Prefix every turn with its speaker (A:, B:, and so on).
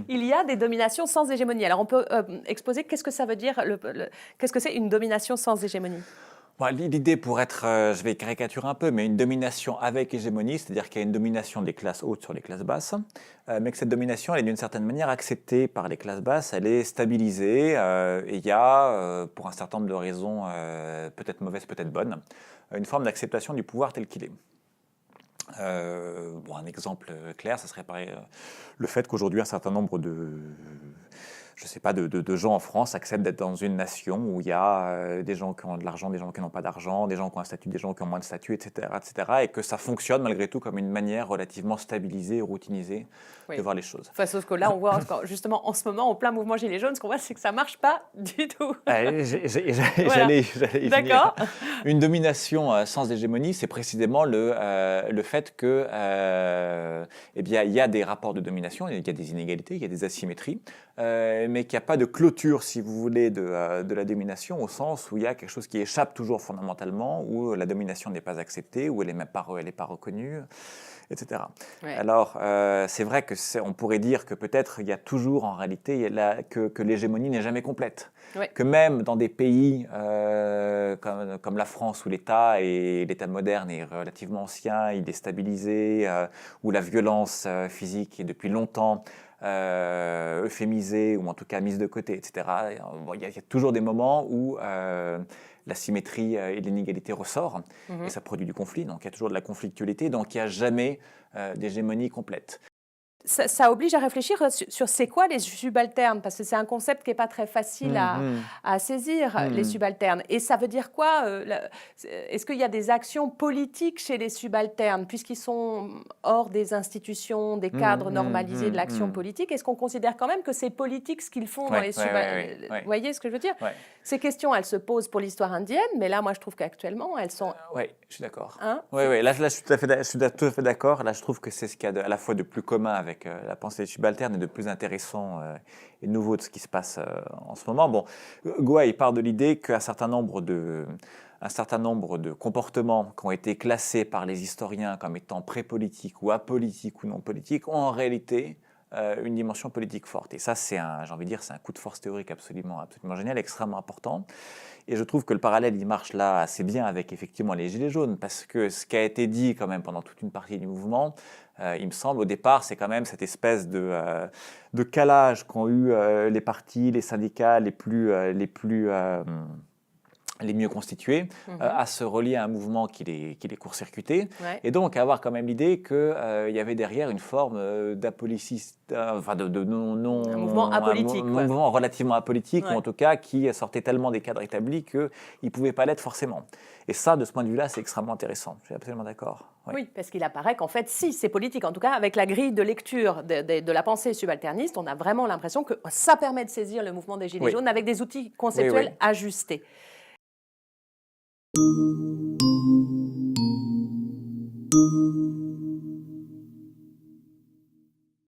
A: Il y a des dominations sans hégémonie. Alors on peut exposer qu'est-ce que ça veut dire, qu'est-ce que c'est une domination sans hégémonie?
B: Bon, l'idée pour être, je vais caricaturer un peu, mais une domination avec hégémonie, c'est-à-dire qu'il y a une domination des classes hautes sur les classes basses, mais que cette domination, elle est d'une certaine manière acceptée par les classes basses, elle est stabilisée, et il y a, pour un certain nombre de raisons, peut-être mauvaises, peut-être bonnes, une forme d'acceptation du pouvoir tel qu'il est. Bon, un exemple clair, ça serait pareil, le fait qu'aujourd'hui un certain nombre je sais pas, de gens en France acceptent d'être dans une nation où il y a des gens qui ont de l'argent, des gens qui n'ont pas d'argent, des gens qui ont un statut, des gens qui ont moins de statut, etc., etc., et que ça fonctionne malgré tout comme une manière relativement stabilisée et routinisée de
A: Oui.
B: voir les choses.
A: Enfin, sauf que là, on voit justement en ce moment, en plein mouvement Gilets jaunes, ce qu'on voit, c'est que ça ne marche pas du tout. Voilà.
B: J'allais y venir.
A: D'accord.
B: Une domination sans hégémonie, c'est précisément le fait que, eh bien, il y a des rapports de domination, il y a des inégalités, il y a des asymétries, mais qu'il n'y a pas de clôture, si vous voulez, de la domination, au sens où il y a quelque chose qui échappe toujours fondamentalement, où la domination n'est pas acceptée, où elle n'est pas reconnue, etc.
A: Ouais.
B: Alors, c'est vrai que on pourrait dire que peut-être il y a toujours en réalité que l'hégémonie n'est jamais complète.
A: Ouais.
B: Que même dans des pays comme la France, où l'État moderne est relativement ancien, il est stabilisé, où la violence physique est depuis longtemps euphémisée ou en tout cas mise de côté, etc. Bon, il y a toujours des moments où la symétrie et l'inégalité ressort, et ça produit du conflit, donc il y a toujours de la conflictualité, donc il n'y a jamais d'hégémonie complète.
A: Ça oblige à réfléchir sur c'est quoi les subalternes, parce que c'est un concept qui n'est pas très facile à saisir, les subalternes. Et ça veut dire quoi est-ce qu'il y a des actions politiques chez les subalternes, puisqu'ils sont hors des institutions, des cadres normalisés de l'action politique? Est-ce qu'on considère quand même que c'est politique ce qu'ils font dans les subalternes? Vous voyez ce que je veux dire?
B: Ouais.
A: Ces questions, elles se posent pour l'histoire indienne, mais là, moi, je trouve qu'actuellement, elles sont...
B: Oui, je suis d'accord.
A: Hein,
B: Là, je suis tout à fait d'accord. Là, je trouve que c'est ce qu'il y a à la fois de plus commun avec la pensée subalterne et de plus intéressant et nouveau de ce qui se passe en ce moment. Bon, Goa, il part de l'idée qu'un certain nombre de comportements qui ont été classés par les historiens comme étant pré-politiques ou apolitiques ou non politiques ont en réalité une dimension politique forte. Et ça, j'ai envie de dire, c'est un coup de force théorique absolument génial, extrêmement important. Et je trouve que le parallèle, il marche là assez bien avec effectivement les Gilets jaunes, parce que ce qui a été dit quand même pendant toute une partie du mouvement, il me semble, au départ, c'est quand même cette espèce de calage qu'ont eu les partis, les syndicats les mieux constitués, à se relier à un mouvement qui les court-circuitait, et donc à avoir quand même l'idée qu'il y avait derrière une forme d'apoliciste, enfin
A: un mouvement apolitique.
B: un mouvement relativement apolitique, ou en tout cas qui sortait tellement des cadres établis qu'il ne pouvait pas l'être forcément. Et ça, de ce point de vue-là, c'est extrêmement intéressant. Je suis absolument d'accord.
A: Oui, parce qu'il apparaît qu'en fait, si, c'est politique. En tout cas, avec la grille de lecture de la pensée subalterniste, on a vraiment l'impression que ça permet de saisir le mouvement des Gilets jaunes avec des outils conceptuels ajustés.